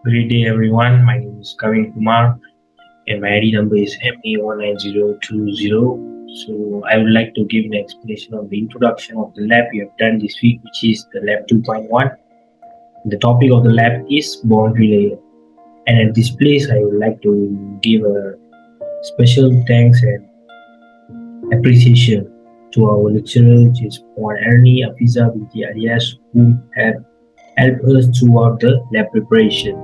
Great day, everyone. My name is Kavin Kumar, and my ID number is MA19020. So, I would like to give an explanation of the introduction of the lab we have done this week, which is the lab 2.1. The topic of the lab is boundary layer. And at this place, I would like to give a special thanks and appreciation to our lecturer, which is Puan Ernie Afiza Binti Arias, who have helped us throughout the lab preparation.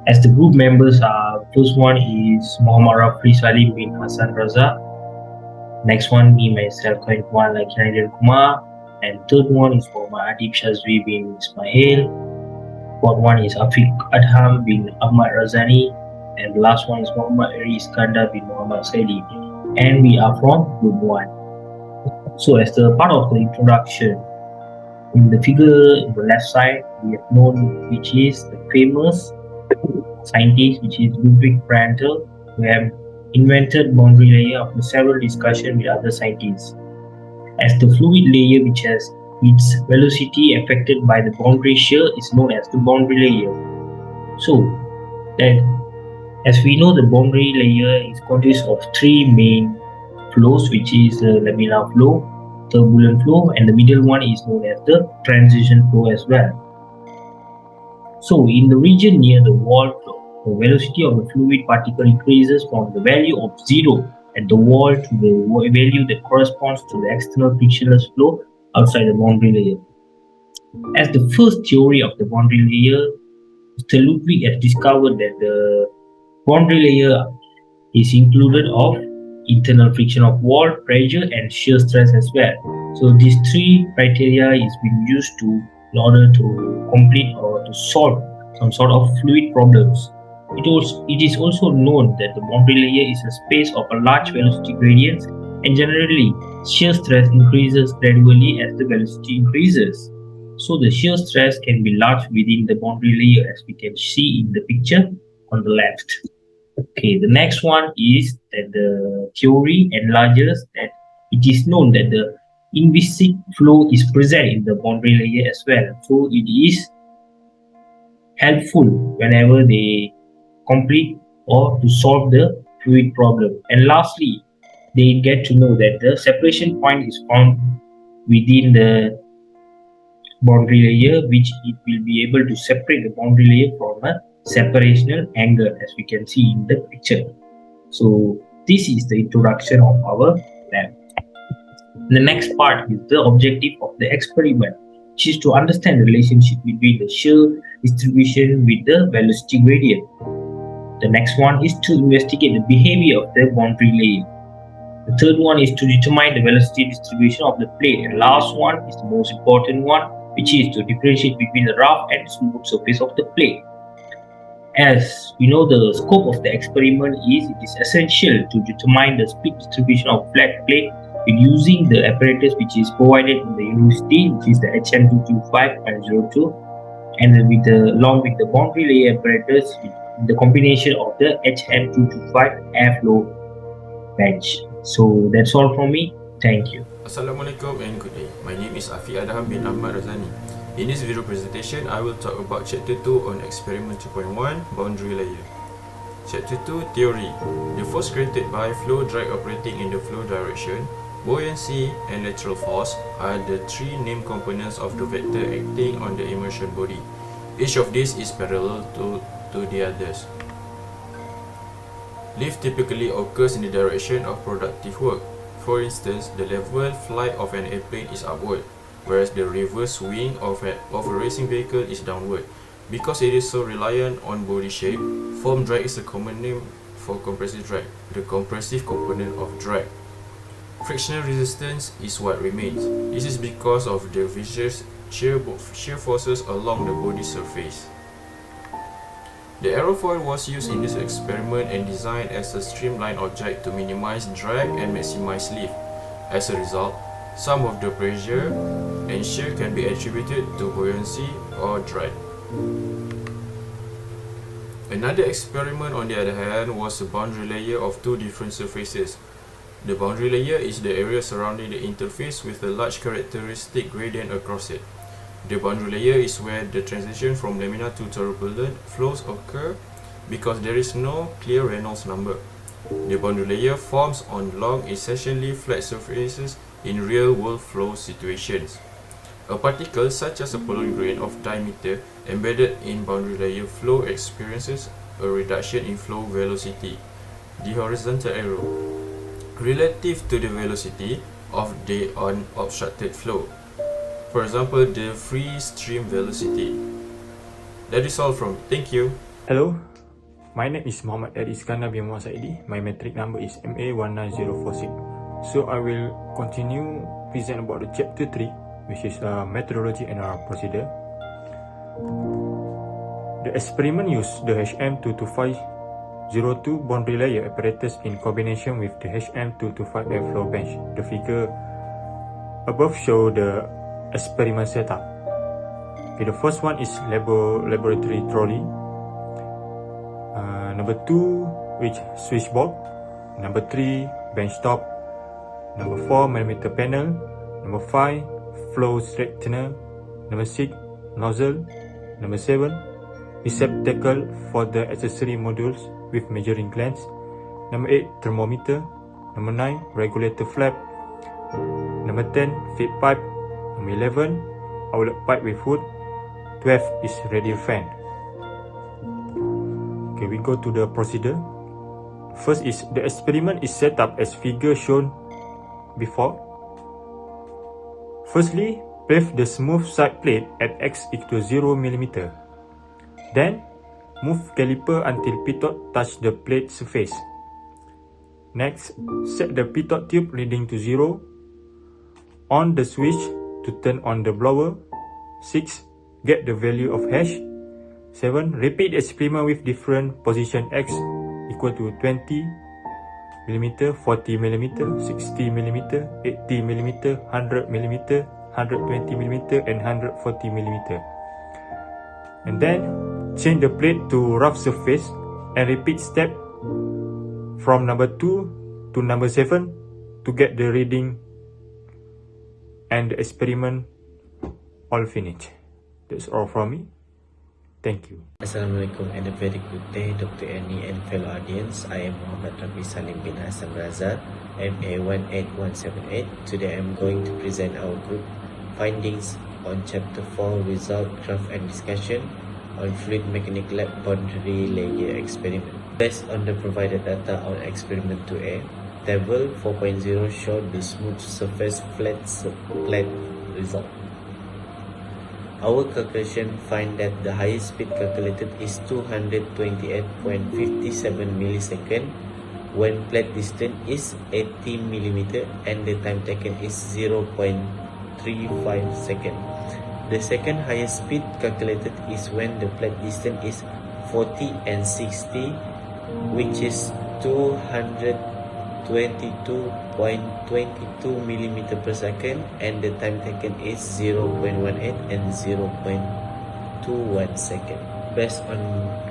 As the group members are, first one is Muhammad Rafri Salim bin Hassan Raza. Next one, me myself, Khairwan Lakinaidin Kumar. And third one is Muhammad Adib Shazvi bin Ismail. Fourth one is Afiq Adham bin Ahmad Razani. And the last one is Muhammad Eri Iskandar bin Muhammad Saidi. And we are from group 1. So as the part of the introduction, in the figure in the left side, we have known which is the famous scientist, which is Ludwig Prandtl, who have invented boundary layer after several discussions with other scientists. As the fluid layer which has its velocity affected by the boundary shear is known as the boundary layer. So that as we know, the boundary layer is consists of three main flows, which is the laminar flow, turbulent flow, and the middle one is known as the transition flow as well. So in the region near the wall flow, the velocity of the fluid particle increases from the value of 0 at the wall to the value that corresponds to the external frictionless flow outside the boundary layer. As the first theory of the boundary layer, Mr. Ludwig has discovered that the boundary layer is included of internal friction of wall, pressure, and shear stress as well. So these three criteria is being used in order to complete or to solve some sort of fluid problems. It is also known that the boundary layer is a space of a large velocity gradients, and generally shear stress increases gradually as the velocity increases. So the shear stress can be large within the boundary layer, as we can see in the picture on the left. Okay, the next one is that the theory enlarges that it is known that the inviscid flow is present in the boundary layer as well. So it is helpful whenever they complete or to solve the fluid problem. And lastly, they get to know that the separation point is found within the boundary layer, which it will be able to separate the boundary layer from a separational angle, as we can see in the picture. So this is the introduction of our lab. The next part is the objective of the experiment, which is to understand the relationship between the shear distribution with the velocity gradient. The next one is to investigate the behavior of the boundary layer. The third one is to determine the velocity distribution of the plate. And last one is the most important one, which is to differentiate between the rough and smooth surface of the plate. As we know, the scope of the experiment is it is essential to determine the split distribution of flat plate with using the apparatus which is provided in the university, which is the HM225.02, and along with the boundary layer apparatus with the combination of the HM225 airflow bench. So that's all from me. Thank you. Assalamualaikum and good day. My name is Afiq Adham bin Ahmad Razani. In this video presentation, I will talk about Chapter 2 on Experiment 2.1, Boundary Layer. Chapter 2, Theory. The force created by flow drag operating in the flow direction, buoyancy, and lateral force are the three named components of the vector acting on the immersion body. Each of these is parallel to the others. Lift typically occurs in the direction of productive work. For instance, the level flight of an airplane is upward, whereas the reverse swing of a racing vehicle is downward. Because it is so reliant on body shape, form drag is a common name for compressive drag, the compressive component of drag. Frictional resistance is what remains. This is because of the viscous shear forces along the body surface. The aerofoil was used in this experiment and designed as a streamlined object to minimize drag and maximize lift. As a result, some of the pressure and shear can be attributed to buoyancy or drag. Another experiment, on the other hand, was a boundary layer of two different surfaces. The boundary layer is the area surrounding the interface with a large characteristic gradient across it. The boundary layer is where the transition from laminar to turbulent flows occur because there is no clear Reynolds number. The boundary layer forms on long, essentially flat surfaces in real-world flow situations. A particle such as a pollutant grain of diameter embedded in boundary layer flow experiences a reduction in flow velocity, the horizontal arrow, relative to the velocity of the unobstructed flow. For example, the free stream velocity. That is all from me. Thank you. Hello, my name is Muhammad Iskandar bin Muhammad Saidi. My metric number is MA19046. So I will continue present about the chapter 3, which is methodology and procedure. The experiment used the HM22502 boundary layer apparatus in combination with the HM225F flow bench. The figure above show the experiment setup. Okay, the first one is laboratory trolley. Number 2, which switchboard. Number 3, bench top. Number 4, millimeter panel. Number 5, flow straightener. Number 6, nozzle. Number 7, receptacle for the accessory modules with measuring glands. Number 8, thermometer. Number 9, regulator flap. Number 10, feed pipe. Number 11, outlet pipe with hood. 12 is radial fan. Okay, we go to the procedure. First is the experiment is set up as figure shown before. Firstly, place the smooth side plate at x equals 0 mm. Then, move caliper until pitot touch the plate surface. Next, set the pitot tube reading to 0. On the switch to turn on the blower. 6. Get the value of hash. 7. Repeat the experiment with different position x equal to 20 mm, 40 mm, 60 mm, 80 mm, 100 mm, 120 mm, and 140 mm. And then change the plate to rough surface and repeat step from number 2 to number 7 to get the reading and the experiment all finished. That's all from me. Thank you. Assalamualaikum and a very good day, Dr. Annie and fellow audience. I am Muhammad Rafi Salim bin Hassan Raza, MA18178. Today I am going to present our group findings on Chapter 4 Result, Graph and Discussion on Fluid Mechanics Lab Boundary Layer Experiment. Based on the provided data on Experiment 2A, Table 4.0 showed the smooth surface flat result. Our calculation find that the highest speed calculated is 228.57 millisecond when plate distance is 80 mm and the time taken is 0.35 second. The second highest speed calculated is when the plate distance is 40 and 60, which is 222.22 mm per second, and the time taken is 0.18 and 0.21 second. Based on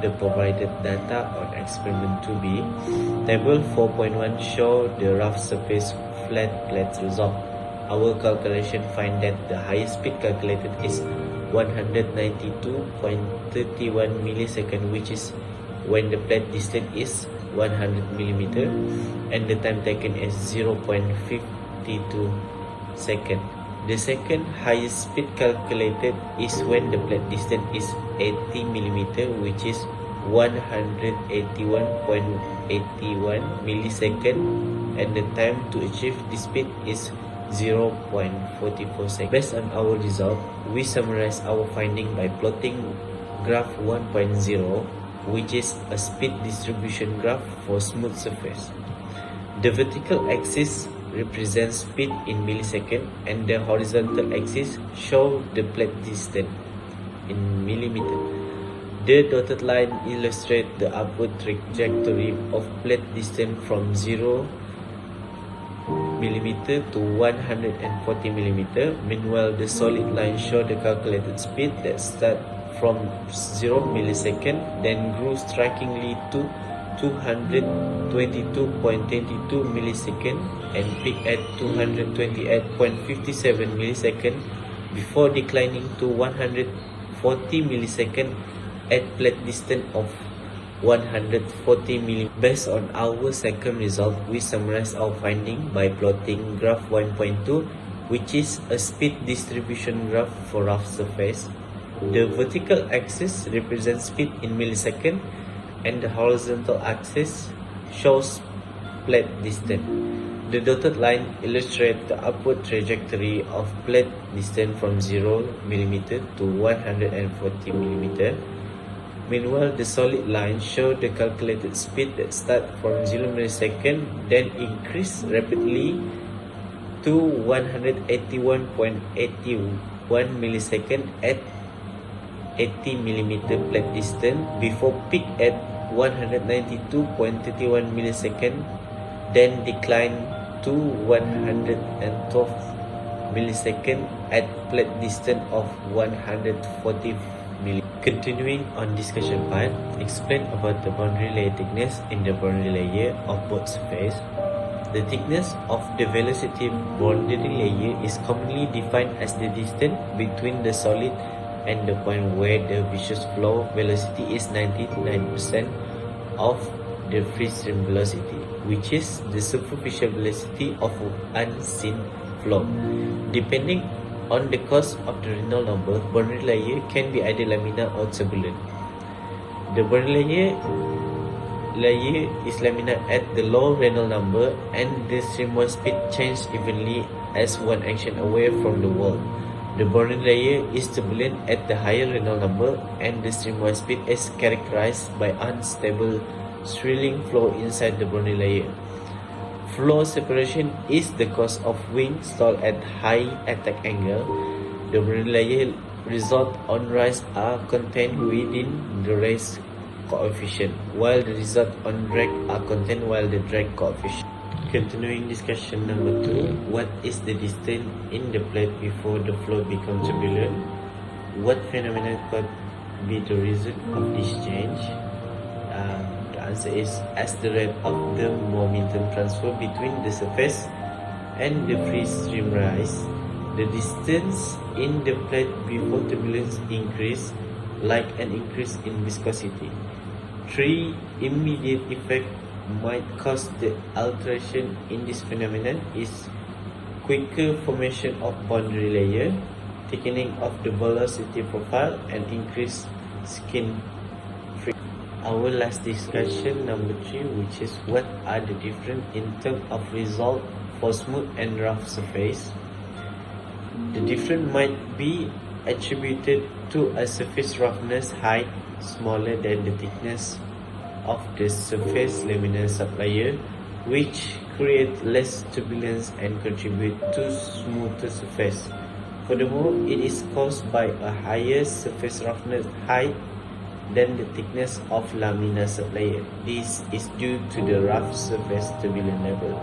the provided data on experiment 2B, table 4.1 show the rough surface flat plate result. Our calculation find that the highest speed calculated is 192.31 millisecond, which is when the plate distance is 100 mm and the time taken is 0.52 second. The second highest speed calculated is when the plate distance is 80 mm, which is 181.81 millisecond, and the time to achieve this speed is 0.44 seconds. Based on our result, we summarize our finding by plotting graph 1.0, which is a speed distribution graph for smooth surface. The vertical axis represents speed in milliseconds and the horizontal axis shows the plate distance in millimeter. The dotted line illustrates the upward trajectory of plate distance from 0 mm to 140 mm. Meanwhile, the solid line shows the calculated speed that starts from 0 millisecond, then grew strikingly to 222.22 millisecond and peaked at 228.57 millisecond before declining to 140 milliseconds at plate distance of 140 mm. Based on our second result, we summarize our finding by plotting graph 1.2, which is a speed distribution graph for rough surface. The vertical axis represents speed in milliseconds, and the horizontal axis shows plate distance. The dotted line illustrates the upward trajectory of plate distance from 0 mm to 140 mm. Meanwhile, the solid line shows the calculated speed that starts from 0 millisecond, then increase rapidly to 181.81 millisecond at 80 mm plate distance before peak at 192.31 millisecond, then decline to 112 millisecond at plate distance of 140 millisecond. Continuing on discussion part, explain about the boundary layer thickness in the boundary layer of both surface. The thickness of the velocity boundary layer is commonly defined as the distance between the solid and the point where the viscous flow velocity is 99% of the free stream velocity, which is the superficial velocity of unseen flow. Depending on the cause of the Reynolds number, boundary layer can be either laminar or turbulent. The boundary layer is laminar at the low Reynolds number, and the streamwise speed changes evenly as one action away from the wall. The boundary layer is turbulent at the higher Reynolds number, and the streamwise speed is characterized by unstable swirling flow inside the boundary layer. Flow separation is the cause of wing stall at high attack angle. The boundary layer result on rise are contained within the rise coefficient, while the result on drag are contained while the drag coefficient. Continuing discussion number 2, what is the distance in the plate before the flow becomes turbulent? What phenomena could be the reason of this change? The answer is as the rate of the momentum transfer between the surface and the free stream rise, the distance in the plate before turbulence increase like an increase in viscosity. 3 immediate effects might cause the alteration in this phenomenon is quicker formation of boundary layer, thickening of the velocity profile, and increased skin friction. Our last discussion number 3, which is what are the difference in terms of result for smooth and rough surface. The difference might be attributed to a surface roughness height smaller than the thickness of the surface laminar sublayer, which create less turbulence and contribute to smoother surface. Furthermore, it is caused by a higher surface roughness height than the thickness of laminar sublayer. This is due to the rough surface turbulent level.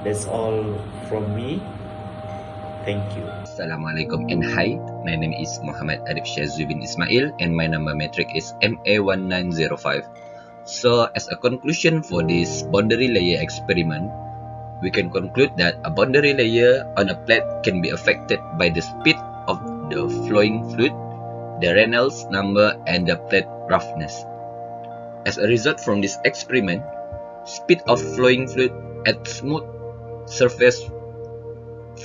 That's all from me. Thank you. Assalamualaikum and hi. My name is Muhammad Arif Shazubin Ismail and my number metric is MA1905. So as a conclusion for this boundary layer experiment, we can conclude that a boundary layer on a plate can be affected by the speed of the flowing fluid, the Reynolds number, and the plate roughness. As a result from this experiment, speed of flowing fluid at smooth surface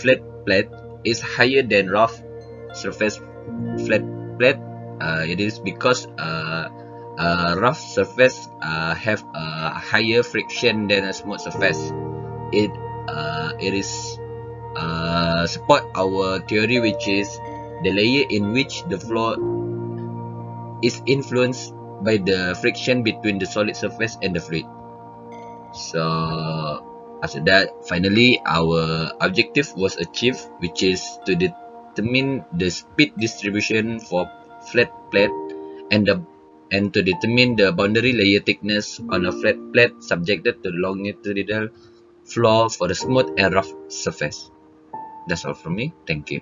flat plate is higher than rough surface flat plate. It is because rough surface have a higher friction than a smooth surface. It is support our theory, which is the layer in which the flow is influenced by the friction between the solid surface and the fluid. So after that, finally our objective was achieved, which is to determine the speed distribution for flat plate and to determine the boundary layer thickness on a flat plate subjected to longitudinal flow for the smooth and rough surface. That's all from me. Thank you.